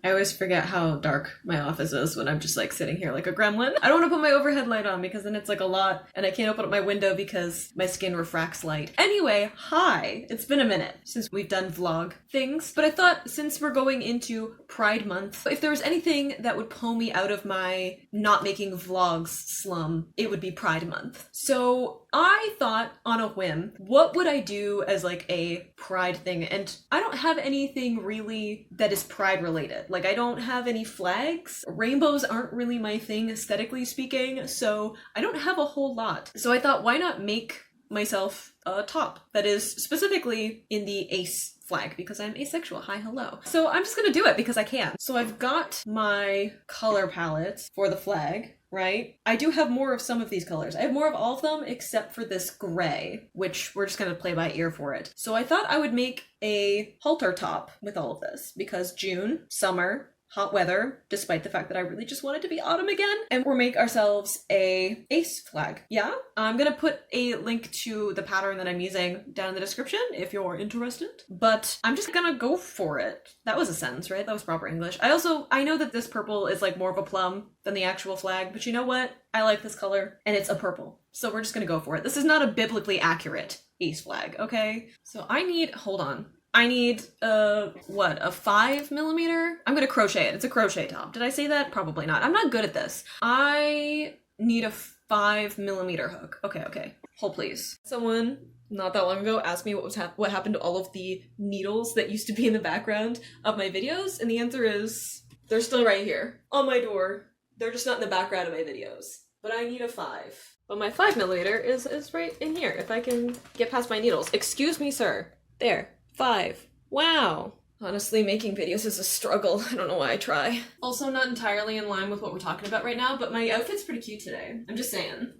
I always forget how dark my office is when I'm just like sitting here like a gremlin. I don't want to put my overhead light on because then it's like a lot and I can't open up my window because my skin refracts light. Anyway, hi! It's been a minute since we've done vlog things, but I thought since we're going into Pride Month, if there was anything that would pull me out of my not making vlogs slum, it would be Pride Month. So I thought on a whim, what would I do as like a Pride thing? And I don't have anything really that is Pride related. Like I don't have any flags. Rainbows aren't really my thing aesthetically speaking, so I don't have a whole lot. So I thought, why not make myself a top that is specifically in the ace flag because I'm asexual. Hi, hello. So I'm just gonna do it because I can. So I've got my color palette for the flag, right? I do have more of some of these colors. I have more of all of them except for this gray, which we're just gonna play by ear for it. So I thought I would make a halter top with all of this because June, summer, hot weather, despite the fact that I really just want it to be autumn again. And we'll make ourselves a ace flag. Yeah? I'm gonna put a link to the pattern that I'm using down in the description if you're interested. But I'm just gonna go for it. That was a sentence, right? That was proper English. I know that this purple is like more of a plum than the actual flag, but you know what? I like this color and it's a purple. So we're just gonna go for it. This is not a biblically accurate ace flag, okay? So I need, hold on. I need, a 5mm? I'm gonna crochet it. It's a crochet top. Did I say that? Probably not. I'm not good at this. I need a 5mm hook. Okay. Hold please. Someone not that long ago asked me what happened to all of the needles that used to be in the background of my videos, and the answer is they're still right here on my door. They're just not in the background of my videos. But I need a 5. But my 5mm is right in here if I can get past my needles. Excuse me, sir. There. 5. Wow. Honestly, making videos is a struggle. I don't know why I try. Also not entirely in line with what we're talking about right now, but my outfit's pretty cute today. I'm just saying.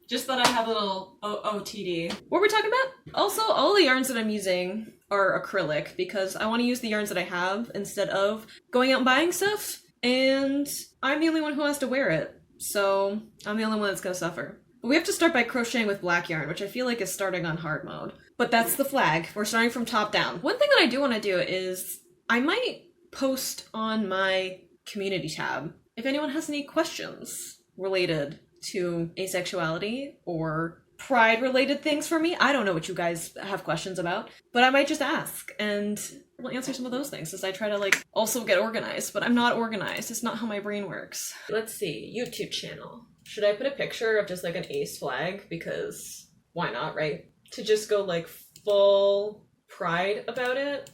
Just thought I'd have a little OOTD. What were we talking about? Also, all the yarns that I'm using are acrylic because I want to use the yarns that I have instead of going out and buying stuff, and I'm the only one who has to wear it. So I'm the only one that's gonna suffer. But we have to start by crocheting with black yarn, which I feel like is starting on hard mode. But that's the flag. We're starting from top down. One thing that I do want to do is I might post on my community tab if anyone has any questions related to asexuality or pride related things for me. I don't know what you guys have questions about, but I might just ask and we'll answer some of those things as I try to like also get organized, but I'm not organized. It's not how my brain works. Let's see, YouTube channel. Should I put a picture of just like an ace flag? Because why not, right? To just go like full pride about it.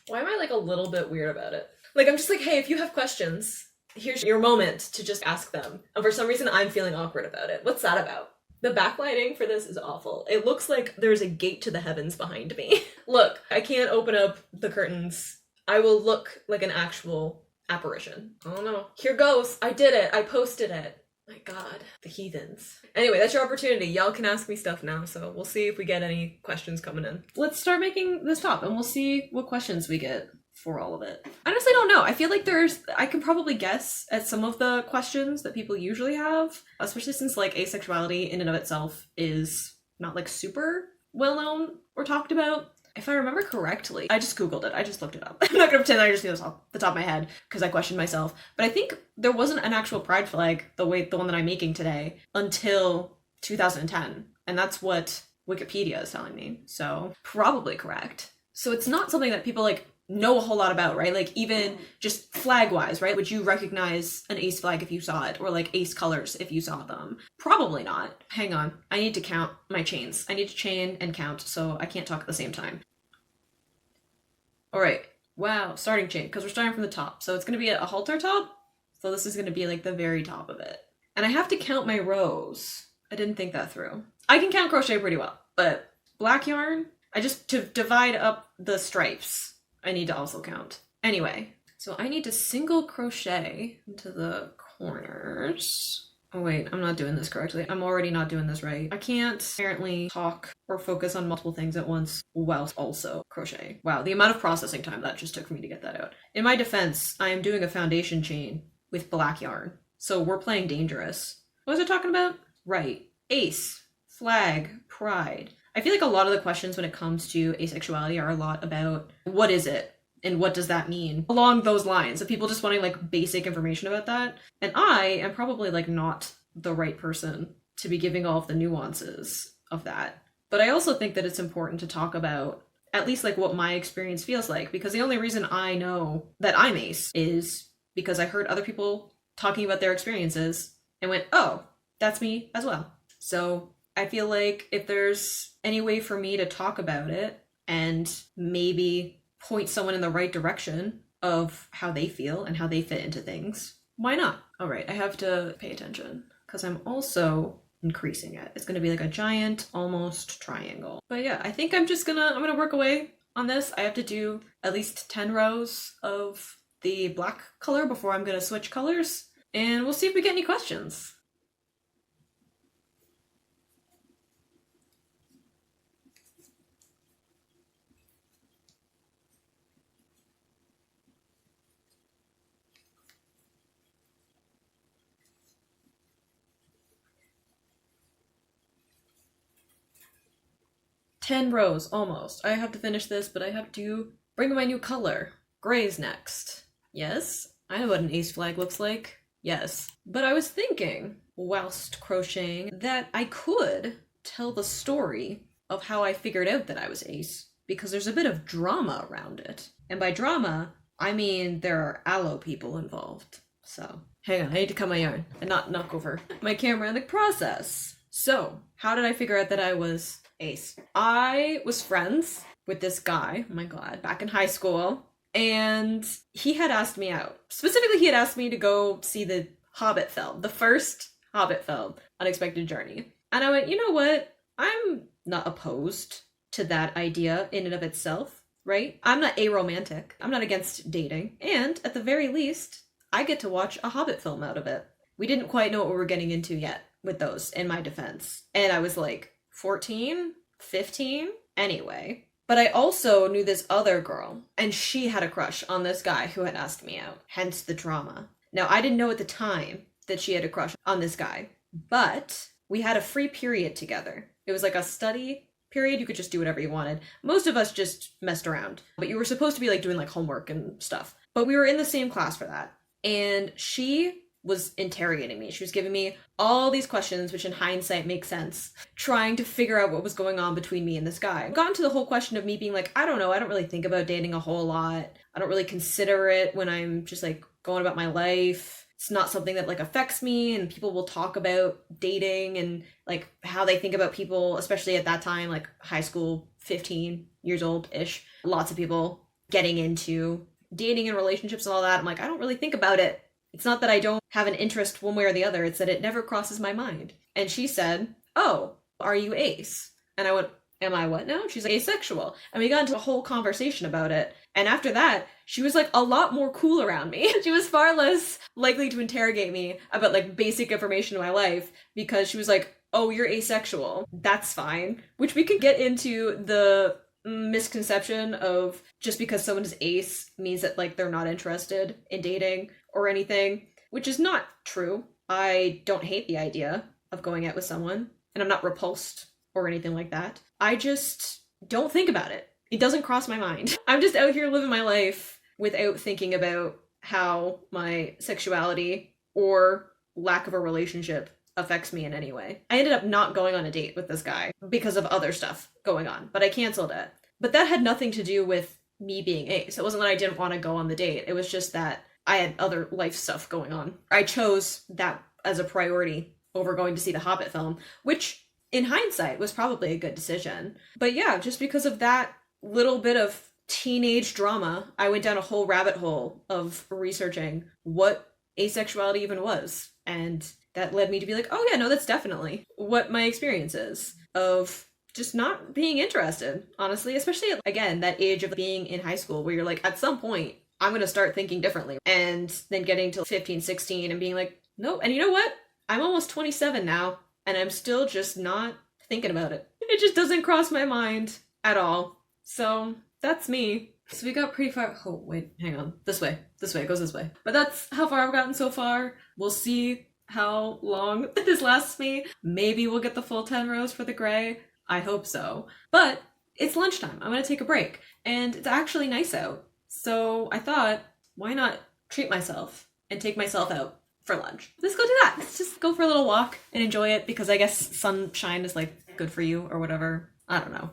Why am I like a little bit weird about it? Like I'm just like, hey, if you have questions, here's your moment to just ask them. And for some reason I'm feeling awkward about it. What's that about? The backlighting for this is awful. It looks like there's a gate to the heavens behind me. Look, I can't open up the curtains. I will look like an actual apparition. I don't know. Here goes. I did it. I posted it. My god, the heathens. Anyway, that's your opportunity. Y'all can ask me stuff now, so we'll see if we get any questions coming in. Let's start making this top, and we'll see what questions we get for all of it. I honestly don't know. I feel like I can probably guess at some of the questions that people usually have, especially since like asexuality in and of itself is not like super well known or talked about. If I remember correctly, I just Googled it. I just looked it up. I'm not gonna pretend I just knew this off the top of my head because I questioned myself. But I think there wasn't an actual pride flag, the one that I'm making today, until 2010. And that's what Wikipedia is telling me. So probably correct. So it's not something that people like know a whole lot about, right? Like even just flag wise, right? Would you recognize an ace flag if you saw it? Or like ace colors if you saw them? Probably not. Hang on. I need to count my chains. I need to chain and count, so I can't talk at the same time. All right. Wow. Starting chain, because we're starting from the top. So it's going to be a halter top. So this is going to be like the very top of it. And I have to count my rows. I didn't think that through. I can count crochet pretty well, but black yarn, to divide up the stripes, I need to also count. Anyway, so I need to single crochet into the corners. Oh wait, I'm not doing this correctly. I'm already not doing this right. I can't apparently talk or focus on multiple things at once whilst also crochet. Wow, the amount of processing time that just took for me to get that out. In my defense, I am doing a foundation chain with black yarn. So we're playing dangerous. What was I talking about? Right. Ace, flag, pride. I feel like a lot of the questions when it comes to asexuality are a lot about what is it? And what does that mean? Along those lines of people just wanting like basic information about that. And I am probably like not the right person to be giving all of the nuances of that. But I also think that it's important to talk about at least like what my experience feels like, because the only reason I know that I'm ace is because I heard other people talking about their experiences and went, oh, that's me as well. So I feel like if there's any way for me to talk about it and maybe point someone in the right direction of how they feel and how they fit into things, why not? All right, I have to pay attention because I'm also increasing it. It's going to be like a giant almost triangle. But yeah, I think I'm going to work away on this. I have to do at least 10 rows of the black color before I'm going to switch colors, and we'll see if we get any questions. Ten rows, almost. I have to finish this, but I have to bring my new color. Gray's next. Yes, I know what an ace flag looks like. Yes. But I was thinking, whilst crocheting, that I could tell the story of how I figured out that I was ace, because there's a bit of drama around it. And by drama, I mean there are aloe people involved. So, hang on, I need to cut my yarn and not knock over my camera in the process. So, how did I figure out that I was ace? I was friends with this guy, oh my god, back in high school, and he had asked me out. Specifically, he had asked me to go see the Hobbitfeld, the first Hobbitfeld Unexpected Journey. And I went, you know what? I'm not opposed to that idea in and of itself, right? I'm not aromantic. I'm not against dating. And at the very least, I get to watch a Hobbit film out of it. We didn't quite know what we were getting into yet with those, in my defense. And I was like 14, 15, anyway. But I also knew this other girl, and she had a crush on this guy who had asked me out, hence the drama. Now, I didn't know at the time that she had a crush on this guy, but we had a free period together. It was like a study period. You could just do whatever you wanted. Most of us just messed around, but you were supposed to be like doing like homework and stuff. But we were in the same class for that. And she was interrogating me. She was giving me all these questions, which in hindsight make sense, trying to figure out what was going on between me and this guy. Got into the whole question of me being like, I don't know, I don't really think about dating a whole lot. I don't really consider it when I'm just like going about my life. It's not something that like affects me, and people will talk about dating and like how they think about people, especially at that time, like high school, 15 years old-ish. Lots of people getting into dating and relationships and all that. I'm like, I don't really think about it. It's not that I don't have an interest one way or the other. It's that it never crosses my mind. And she said, oh, are you ace? And I went, am I what now? She's like, asexual. And we got into a whole conversation about it. And after that, she was like a lot more cool around me. She was far less likely to interrogate me about like basic information in my life, because she was like, oh, you're asexual. That's fine. Which we could get into the misconception of just because someone is ace means that like they're not interested in dating or anything, which is not true. I don't hate the idea of going out with someone, and I'm not repulsed or anything like that. I just don't think about it. It doesn't cross my mind. I'm just out here living my life without thinking about how my sexuality or lack of a relationship affects me in any way. I ended up not going on a date with this guy because of other stuff going on, but I canceled it. But that had nothing to do with me being ace. It wasn't that I didn't want to go on the date. It was just that I had other life stuff going on. I chose that as a priority over going to see the Hobbit film, which in hindsight was probably a good decision. But yeah, just because of that little bit of teenage drama, I went down a whole rabbit hole of researching what asexuality even was. And that led me to be like, oh yeah, no, that's definitely what my experience is of just not being interested, honestly, especially at, again, that age of being in high school where you're like, at some point, I'm going to start thinking differently. And then getting to 15, 16 and being like, nope. And you know what? I'm almost 27 now, and I'm still just not thinking about it. It just doesn't cross my mind at all. So that's me. So we got pretty far. Oh, wait, hang on. This way. It goes this way. But that's how far I've gotten so far. We'll see how long this lasts me. Maybe we'll get the full 10 rows for the gray. I hope so. But it's lunchtime. I'm going to take a break. And it's actually nice out. So I thought, why not treat myself and take myself out for lunch? Let's go do that. Let's just go for a little walk and enjoy it, because I guess sunshine is like good for you or whatever. I don't know.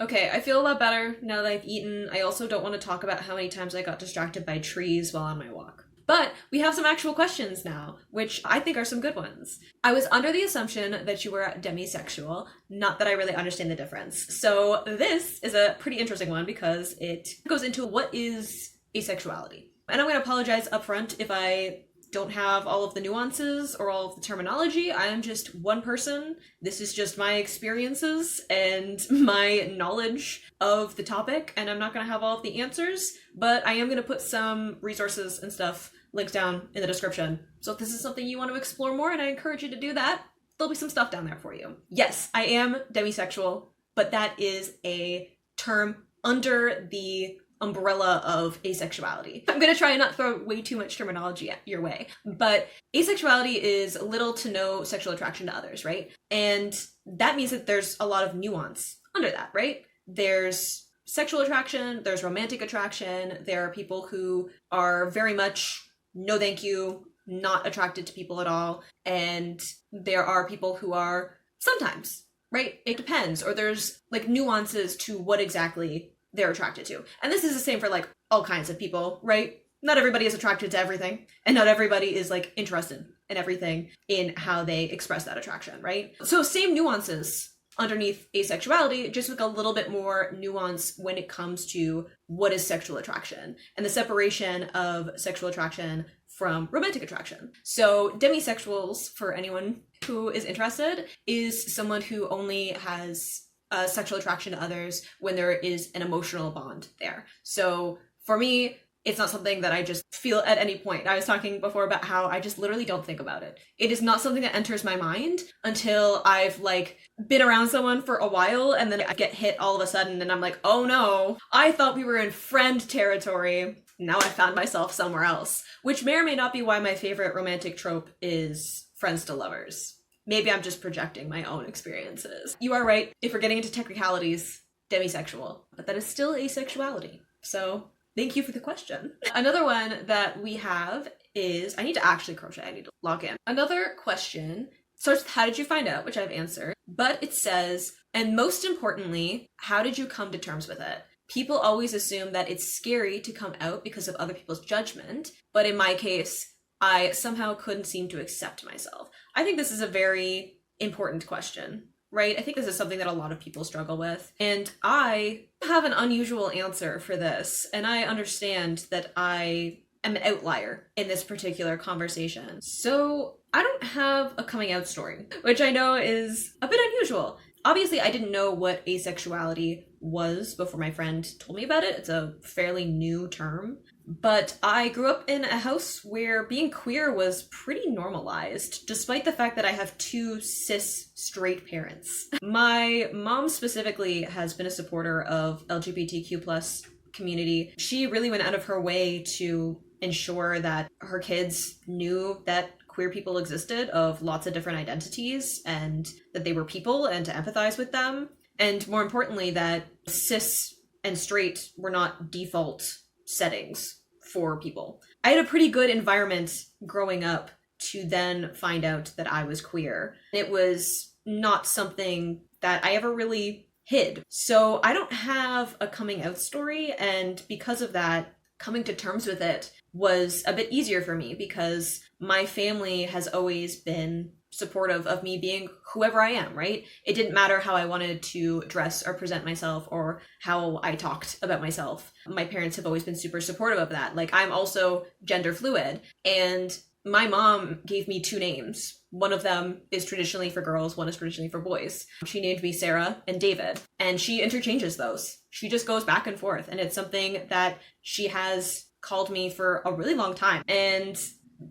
Okay, I feel a lot better now that I've eaten. I also don't want to talk about how many times I got distracted by trees while on my walk. But we have some actual questions now, which I think are some good ones. I was under the assumption that you were demisexual, not that I really understand the difference. So this is a pretty interesting one because it goes into what is asexuality. And I'm going to apologize up front if I don't have all of the nuances or all of the terminology. I am just one person. This is just my experiences and my knowledge of the topic, and I'm not going to have all of the answers, but I am going to put some resources and stuff linked down in the description. So if this is something you want to explore more, and I encourage you to do that, there'll be some stuff down there for you. Yes, I am demisexual, but that is a term under the umbrella of asexuality. I'm gonna try and not throw way too much terminology your way, but asexuality is little to no sexual attraction to others, right? And that means that there's a lot of nuance under that, right? There's sexual attraction, there's romantic attraction, there are people who are very much no thank you, not attracted to people at all, and there are people who are sometimes, right? It depends, or there's like nuances to what exactly they're attracted to. And this is the same for like all kinds of people, right? Not everybody is attracted to everything, and not everybody is like interested in everything in how they express that attraction, right? So same nuances underneath asexuality, just with a little bit more nuance when it comes to what is sexual attraction and the separation of sexual attraction from romantic attraction. So demisexuals, for anyone who is interested, is someone who only has sexual attraction to others when there is an emotional bond there. So for me, it's not something that I just feel at any point. I was talking before about how I just literally don't think about it. It is not something that enters my mind until I've like been around someone for a while, and then I get hit all of a sudden and I'm like, oh no, I thought we were in friend territory. Now I found myself somewhere else, which may or may not be why my favorite romantic trope is friends to lovers. Maybe I'm just projecting my own experiences. You are right. If we're getting into technicalities, demisexual, but that is still asexuality. So thank you for the question. Another one that we have is, I need to actually crochet. I need to log in. Another question starts with, how did you find out? Which I've answered, but it says, and most importantly, how did you come to terms with it? People always assume that it's scary to come out because of other people's judgment, but in my case, I somehow couldn't seem to accept myself. I think this is a very important question, right? I think this is something that a lot of people struggle with. And I have an unusual answer for this. And I understand that I am an outlier in this particular conversation. So I don't have a coming out story, which I know is a bit unusual. Obviously, I didn't know what asexuality was before my friend told me about it. It's a fairly new term. But I grew up in a house where being queer was pretty normalized, despite the fact that I have two cis straight parents. My mom specifically has been a supporter of LGBTQ plus community. She really went out of her way to ensure that her kids knew that queer people existed of lots of different identities and that they were people and to empathize with them. And more importantly, that cis and straight were not default settings for people. I had a pretty good environment growing up to then find out that I was queer. It was not something that I ever really hid. So I don't have a coming out story, and because of that, coming to terms with it was a bit easier for me because my family has always been supportive of me being whoever I am, right? It didn't matter how I wanted to dress or present myself or how I talked about myself. My parents have always been super supportive of that. Like, I'm also gender fluid, and my mom gave me two names. One of them is traditionally for girls, one is traditionally for boys. She named me Sarah and David, and she interchanges those. She just goes back and forth, and it's something that she has called me for a really long time. And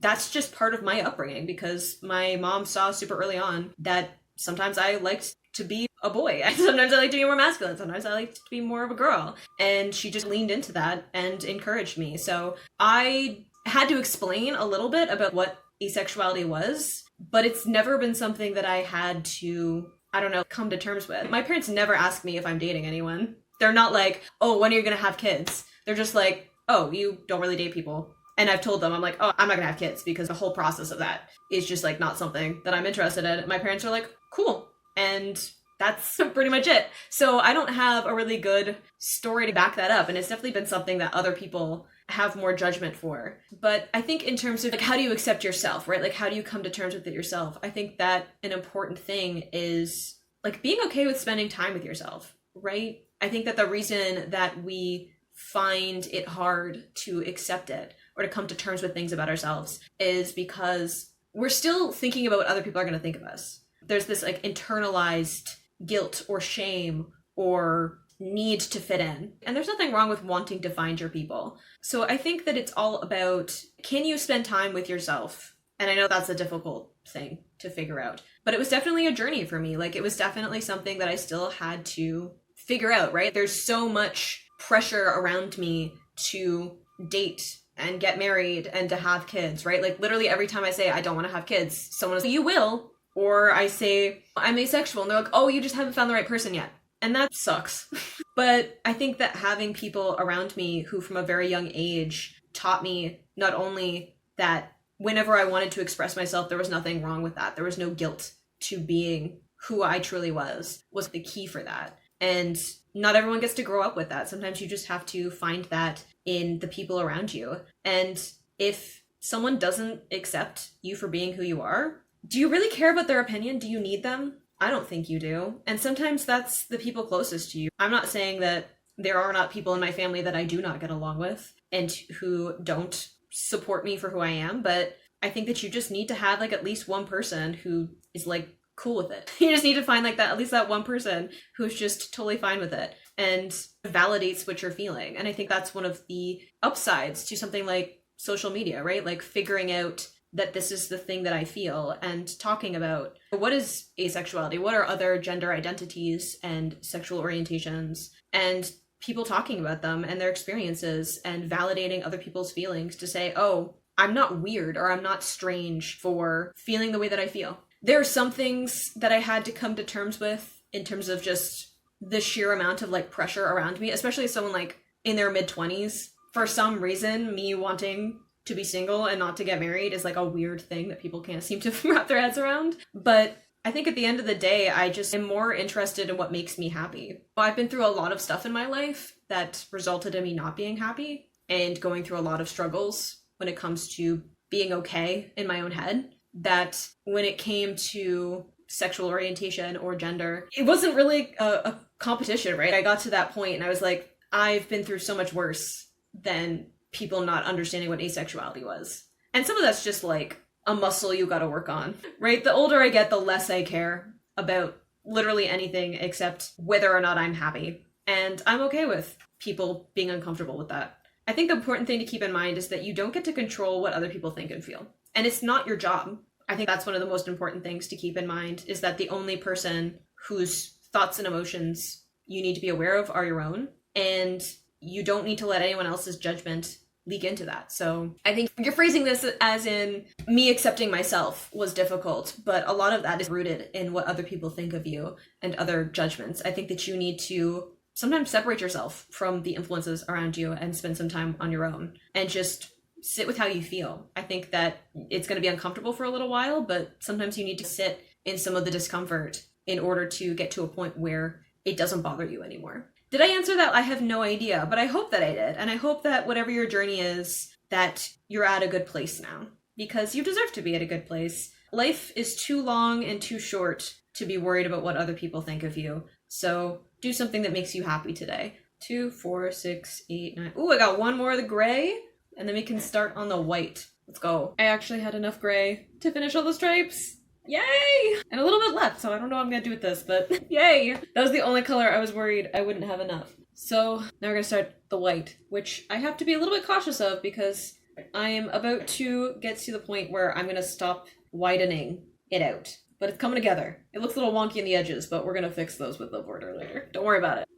that's just part of my upbringing because my mom saw super early on that sometimes I liked to be a boy. Sometimes I liked to be more masculine. Sometimes I liked to be more of a girl. And she just leaned into that and encouraged me. So I had to explain a little bit about what asexuality was, but it's never been something that I had to, I don't know, come to terms with. My parents never ask me if I'm dating anyone. They're not like, oh, when are you gonna have kids? They're just like, oh, you don't really date people. And I've told them, I'm like, oh, I'm not gonna have kids because the whole process of that is just like not something that I'm interested in. My parents are like, cool. And that's pretty much it. So I don't have a really good story to back that up. And it's definitely been something that other people have more judgment for. But I think in terms of like, how do you accept yourself, right? Like, how do you come to terms with it yourself? I think that an important thing is like being okay with spending time with yourself, right? I think that the reason that we find it hard to accept it or to come to terms with things about ourselves is because we're still thinking about what other people are going to think of us. There's this like internalized guilt or shame or need to fit in. And there's nothing wrong with wanting to find your people. So I think that it's all about, can you spend time with yourself? And I know that's a difficult thing to figure out, but it was definitely a journey for me. Like, it was definitely something that I still had to figure out, right? There's so much pressure around me to date and get married and to have kids, right? Like, literally every time I say I don't want to have kids, someone is like, you will. Or I say I'm asexual and they're like, oh, you just haven't found the right person yet. And that sucks. But I think that having people around me who from a very young age taught me not only that whenever I wanted to express myself, there was nothing wrong with that. There was no guilt to being who I truly was the key for that. And not everyone gets to grow up with that. Sometimes you just have to find that in the people around you. And if someone doesn't accept you for being who you are, do you really care about their opinion? Do you need them? I don't think you do. And sometimes that's the people closest to you. I'm not saying that there are not people in my family that I do not get along with and who don't support me for who I am, but I think that you just need to have like at least one person who is like cool with it. You just need to find like that, at least that one person who's just totally fine with it and validates what you're feeling. And I think that's one of the upsides to something like social media, right? Like figuring out that this is the thing that I feel and talking about what is asexuality, what are other gender identities and sexual orientations, and people talking about them and their experiences and validating other people's feelings to say, oh, I'm not weird or I'm not strange for feeling the way that I feel. There are some things that I had to come to terms with in terms of just the sheer amount of like pressure around me, especially as someone like in their mid-20s. For some reason, me wanting to be single and not to get married is like a weird thing that people can't seem to wrap their heads around. But I think at the end of the day, I just am more interested in what makes me happy. I've been through a lot of stuff in my life that resulted in me not being happy and going through a lot of struggles when it comes to being okay in my own head, that when it came to sexual orientation or gender, it wasn't really a competition, right? I got to that point and I was like, I've been through so much worse than people not understanding what asexuality was. And some of that's just like a muscle you gotta work on, right? The older I get, the less I care about literally anything except whether or not I'm happy. And I'm okay with people being uncomfortable with that. I think the important thing to keep in mind is that you don't get to control what other people think and feel. And it's not your job. I think that's one of the most important things to keep in mind, is that the only person whose thoughts and emotions you need to be aware of are your own. And you don't need to let anyone else's judgment leak into that. So I think you're phrasing this as in me accepting myself was difficult, but a lot of that is rooted in what other people think of you and other judgments. I think that you need to sometimes separate yourself from the influences around you and spend some time on your own and just sit with how you feel. I think that it's going to be uncomfortable for a little while, but sometimes you need to sit in some of the discomfort in order to get to a point where it doesn't bother you anymore. Did I answer that? I have no idea, but I hope that I did. And I hope that whatever your journey is, that you're at a good place now, because you deserve to be at a good place. Life is too long and too short to be worried about what other people think of you. So do something that makes you happy today. 2, 4, 6, 8, 9. Ooh, I got one more of the gray, and then we can start on the white. Let's go. I actually had enough gray to finish all the stripes. Yay! And a little bit left, so I don't know what I'm gonna do with this, but yay! That was the only color I was worried I wouldn't have enough. So now we're gonna start the white, which I have to be a little bit cautious of because I am about to get to the point where I'm gonna stop widening it out. But it's coming together. It looks a little wonky in the edges, but we're gonna fix those with the border later. Don't worry about it.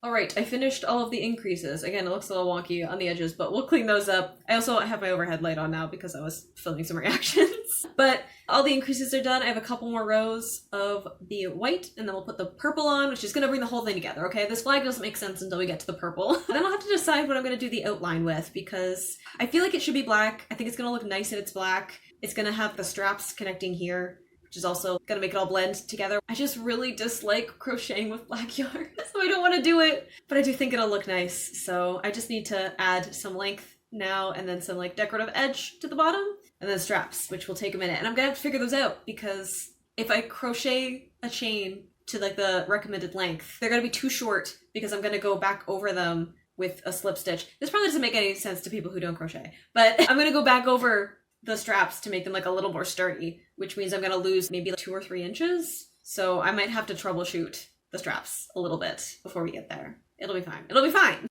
Alright, I finished all of the increases. Again, it looks a little wonky on the edges, but we'll clean those up. I also have my overhead light on now because I was filming some reactions. But all the increases are done. I have a couple more rows of the white, and then we'll put the purple on, which is going to bring the whole thing together, okay? This flag doesn't make sense until we get to the purple. Then I'll have to decide what I'm going to do the outline with, because I feel like it should be black. I think it's going to look nice if it's black. It's going to have the straps connecting here, which is also going to make it all blend together. I just really dislike crocheting with black yarn, so I don't want to do it, but I do think it'll look nice. So I just need to add some length now and then some like decorative edge to the bottom and then straps, which will take a minute. And I'm going to have to figure those out, because if I crochet a chain to like the recommended length, they're going to be too short because I'm going to go back over them with a slip stitch. This probably doesn't make any sense to people who don't crochet, but I'm going to go back over the straps to make them like a little more sturdy, which means I'm going to lose maybe like 2 or 3 inches. So I might have to troubleshoot the straps a little bit before we get there. It'll be fine. It'll be fine.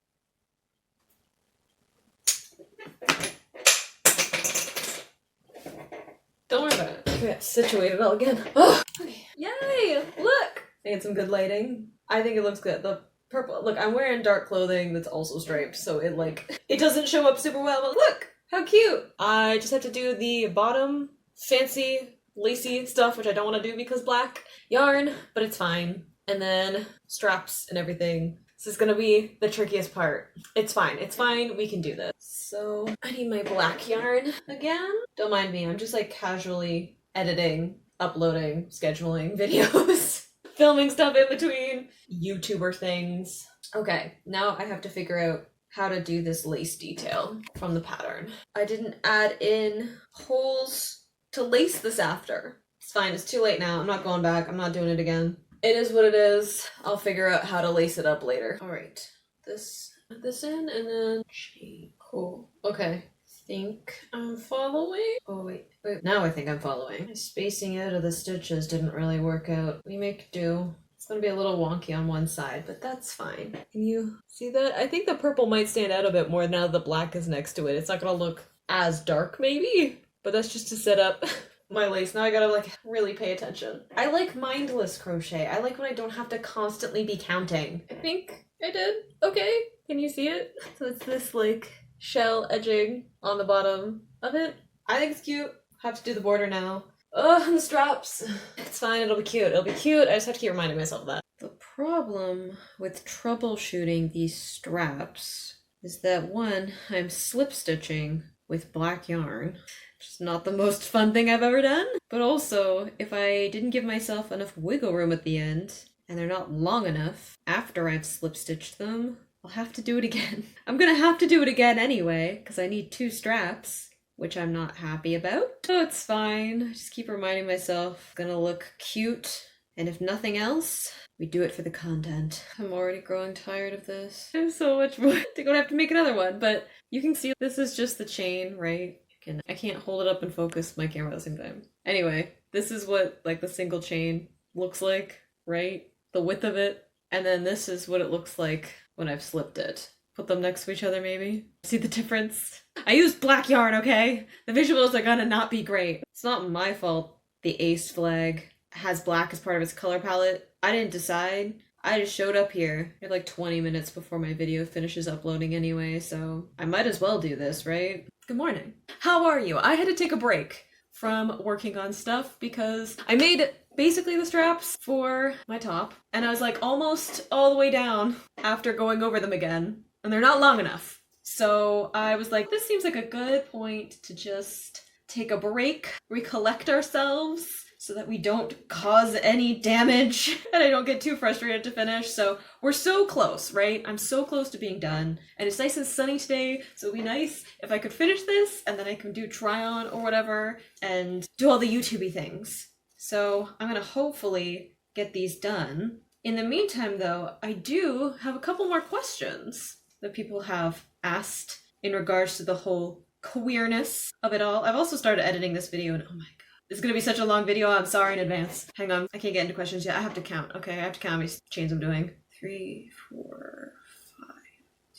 Don't worry about it. I got situated all again. Oh, okay. Yay! Look! I get some good lighting. I think it looks good. The purple, look, I'm wearing dark clothing that's also striped, so it doesn't show up super well, but look! How cute! I just have to do the bottom fancy lacy stuff, which I don't want to do because black yarn, but it's fine. And then straps and everything. This is gonna be the trickiest part. It's fine, we can do this. So I need my black yarn again. Don't mind me, I'm just like casually editing, uploading, scheduling videos, filming stuff in between, YouTuber things. Okay, now I have to figure out how to do this lace detail from the pattern. I didn't add in holes to lace this after. It's fine, it's too late now. I'm not going back, I'm not doing it again. It is what it is. I'll figure out how to lace it up later. All right, put this in and then chain. Cool. Okay, think I'm following. Oh wait. Now I think I'm following. My spacing out of the stitches didn't really work out. We make do. It's gonna be a little wonky on one side, but that's fine. Can you see that? I think the purple might stand out a bit more now that the black is next to it. It's not gonna look as dark maybe, but that's just to set up my lace. Now I gotta like really pay attention. I like mindless crochet. I like when I don't have to constantly be counting. I think I did. Okay, can you see it? So it's this like shell edging on the bottom of it. I think it's cute. Have to do the border now. Oh, and the straps. It's fine, it'll be cute. It'll be cute. I just have to keep reminding myself of that. The problem with troubleshooting these straps is that one, I'm slip stitching with black yarn. Which is not the most fun thing I've ever done. But also, if I didn't give myself enough wiggle room at the end, and they're not long enough after I've slip stitched them, I'll have to do it again. I'm gonna have to do it again anyway, because I need 2 straps, which I'm not happy about. So it's fine. I just keep reminding myself, gonna look cute, and if nothing else, we do it for the content. I'm already growing tired of this. I have so much more. I'm gonna have to make another one, but you can see this is just the chain, right? I can't hold it up and focus my camera at the same time. Anyway, this is what like the single chain looks like, right? The width of it. And then this is what it looks like when I've slipped it. Put them next to each other maybe. See the difference? I used black yarn, okay? The visuals are gonna not be great. It's not my fault the ace flag has black as part of its color palette. I didn't decide. I just showed up here like 20 minutes before my video finishes uploading anyway, so I might as well do this, right? Good morning. How are you? I had to take a break from working on stuff because I made basically the straps for my top, and I was like almost all the way down after going over them again, and they're not long enough. So I was like, this seems like a good point to just take a break, recollect ourselves, so that we don't cause any damage and I don't get too frustrated to finish. So we're so close, right? I'm so close to being done. And it's nice and sunny today, so it'd be nice if I could finish this and then I can do try on or whatever and do all the YouTube-y things. So I'm gonna hopefully get these done. In the meantime though, I do have a couple more questions that people have asked in regards to the whole queerness of it all. I've also started editing this video and oh my god. It's gonna be such a long video, I'm sorry in advance. Hang on, I can't get into questions yet. I have to count, okay? I have to count how many chains I'm doing. 3, 4, 5,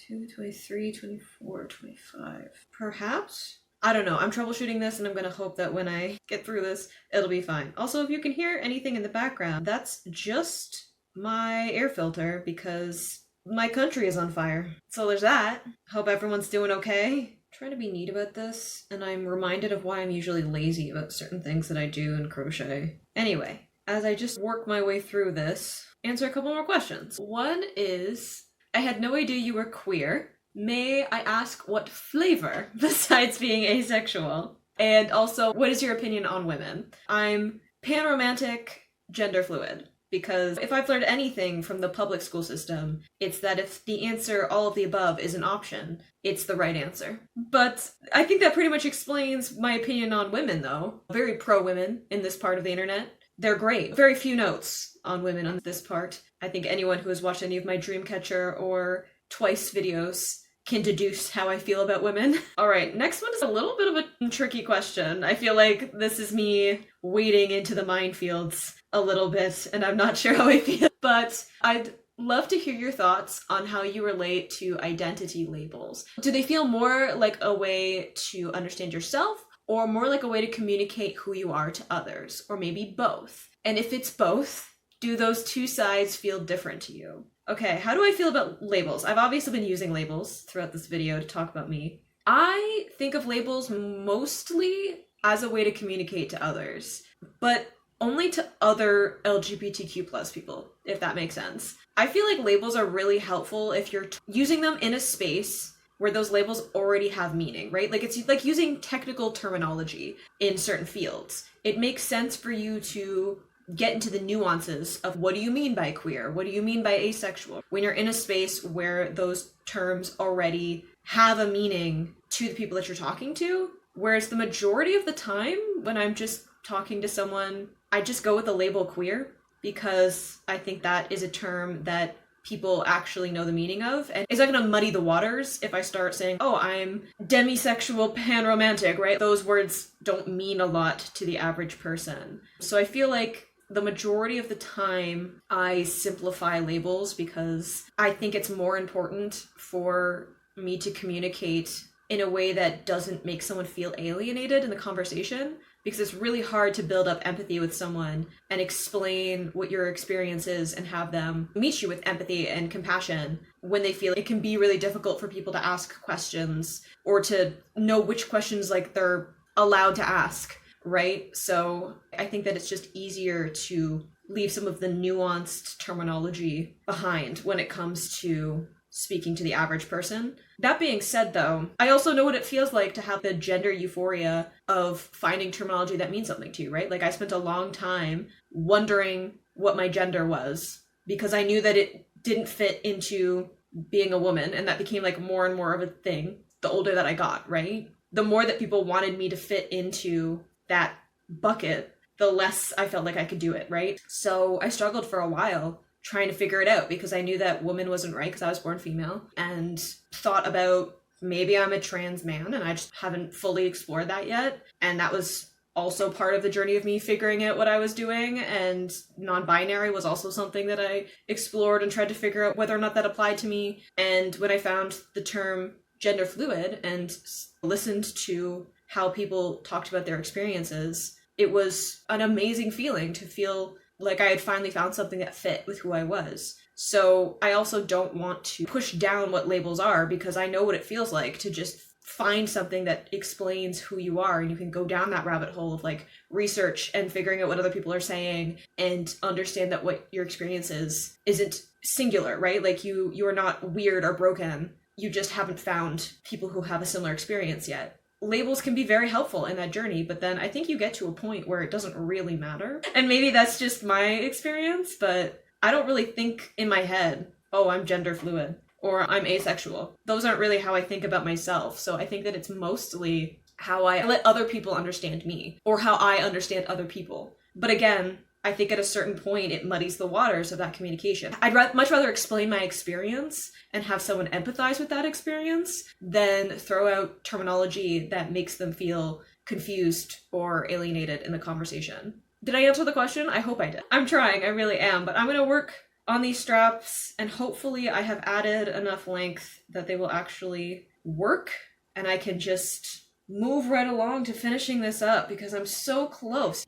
2, 23, 24, 25. Perhaps? I don't know, I'm troubleshooting this and I'm gonna hope that when I get through this, it'll be fine. Also, if you can hear anything in the background, that's just my air filter because my country is on fire. So there's that. Hope everyone's doing okay. trying to be neat about this, and I'm reminded of why I'm usually lazy about certain things that I do in crochet. Anyway, as I just work my way through this, answer a couple more questions. One is, I had no idea you were queer. May I ask what flavor, besides being asexual? And also, what is your opinion on women? I'm panromantic, gender fluid. Because if I've learned anything from the public school system, it's that if the answer all of the above is an option, it's the right answer. But I think that pretty much explains my opinion on women, though. Very pro-women in this part of the internet. They're great. Very few notes on women on this part. I think anyone who has watched any of my Dreamcatcher or Twice videos can deduce how I feel about women. All right, next one is a little bit of a tricky question. I feel like this is me wading into the minefields a little bit, and I'm not sure how I feel. But I'd love to hear your thoughts on how you relate to identity labels. Do they feel more like a way to understand yourself, or more like a way to communicate who you are to others, or maybe both? And if it's both, do those two sides feel different to you? Okay, how do I feel about labels? I've obviously been using labels throughout this video to talk about me. I think of labels mostly as a way to communicate to others, but only to other LGBTQ plus people, if that makes sense. I feel like labels are really helpful if you're using them in a space where those labels already have meaning, right? Like it's like using technical terminology in certain fields. It makes sense for you to get into the nuances of what do you mean by queer? What do you mean by asexual? When you're in a space where those terms already have a meaning to the people that you're talking to, whereas the majority of the time when I'm just talking to someone, I just go with the label queer because I think that is a term that people actually know the meaning of. And it's not going to muddy the waters if I start saying, oh, I'm demisexual panromantic, right? Those words don't mean a lot to the average person. So I feel like the majority of the time I simplify labels because I think it's more important for me to communicate in a way that doesn't make someone feel alienated in the conversation, because it's really hard to build up empathy with someone and explain what your experience is and have them meet you with empathy and compassion when they feel it can be really difficult for people to ask questions or to know which questions like they're allowed to ask, right? So I think that it's just easier to leave some of the nuanced terminology behind when it comes to speaking to the average person. That being said, though, I also know what it feels like to have the gender euphoria of finding terminology that means something to you, right? Like I spent a long time wondering what my gender was because I knew that it didn't fit into being a woman, and that became like more and more of a thing the older that I got, right? The more that people wanted me to fit into that bucket, the less I felt like I could do it, right? So I struggled for a while trying to figure it out because I knew that woman wasn't right because I was born female, and thought about maybe I'm a trans man and I just haven't fully explored that yet. And that was also part of the journey of me figuring out what I was doing, and non-binary was also something that I explored and tried to figure out whether or not that applied to me. And when I found the term gender fluid and listened to how people talked about their experiences, it was an amazing feeling to feel like I had finally found something that fit with who I was. So I also don't want to push down what labels are because I know what it feels like to just find something that explains who you are, and you can go down that rabbit hole of like research and figuring out what other people are saying and understand that what your experience is isn't singular, right? Like you are not weird or broken. You just haven't found people who have a similar experience yet. Labels can be very helpful in that journey, but then I think you get to a point where it doesn't really matter. And maybe that's just my experience, but I don't really think in my head, oh, I'm gender fluid or I'm asexual. Those aren't really how I think about myself. So I think that it's mostly how I let other people understand me or how I understand other people. But again, I think at a certain point it muddies the waters of that communication. I'd much rather explain my experience and have someone empathize with that experience than throw out terminology that makes them feel confused or alienated in the conversation. Did I answer the question? I hope I did. I'm trying, I really am, but I'm gonna work on these straps and hopefully I have added enough length that they will actually work and I can just move right along to finishing this up because I'm so close.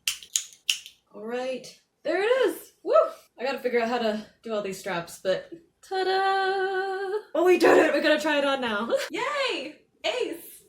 All right, there it is. Woo! I gotta figure out how to do all these straps, but ta-da! Oh, we did it! We're gonna try it on now. Yay! Ace!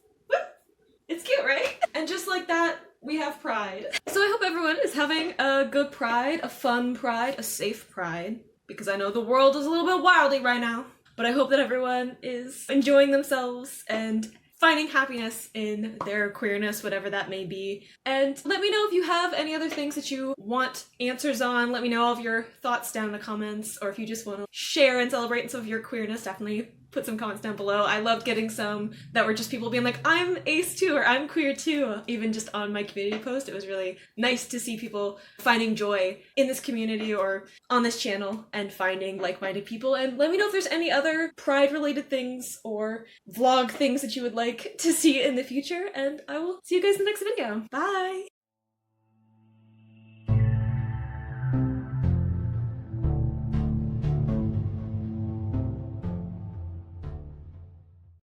like that, we have pride. So I hope everyone is having a good pride, a fun pride, a safe pride, because I know the world is a little bit wildy right now. But I hope that everyone is enjoying themselves and finding happiness in their queerness, whatever that may be. And let me know if you have any other things that you want answers on. Let me know all of your thoughts down in the comments, or if you just want to share and celebrate some of your queerness, definitely put some comments down below. I loved getting some that were just people being like, I'm ace too, or I'm queer too, even just on my community post. It was really nice to see people finding joy in this community or on this channel and finding like-minded people. And let me know if there's any other pride-related things or vlog things that you would like to see in the future, and I will see you guys in the next video. Bye!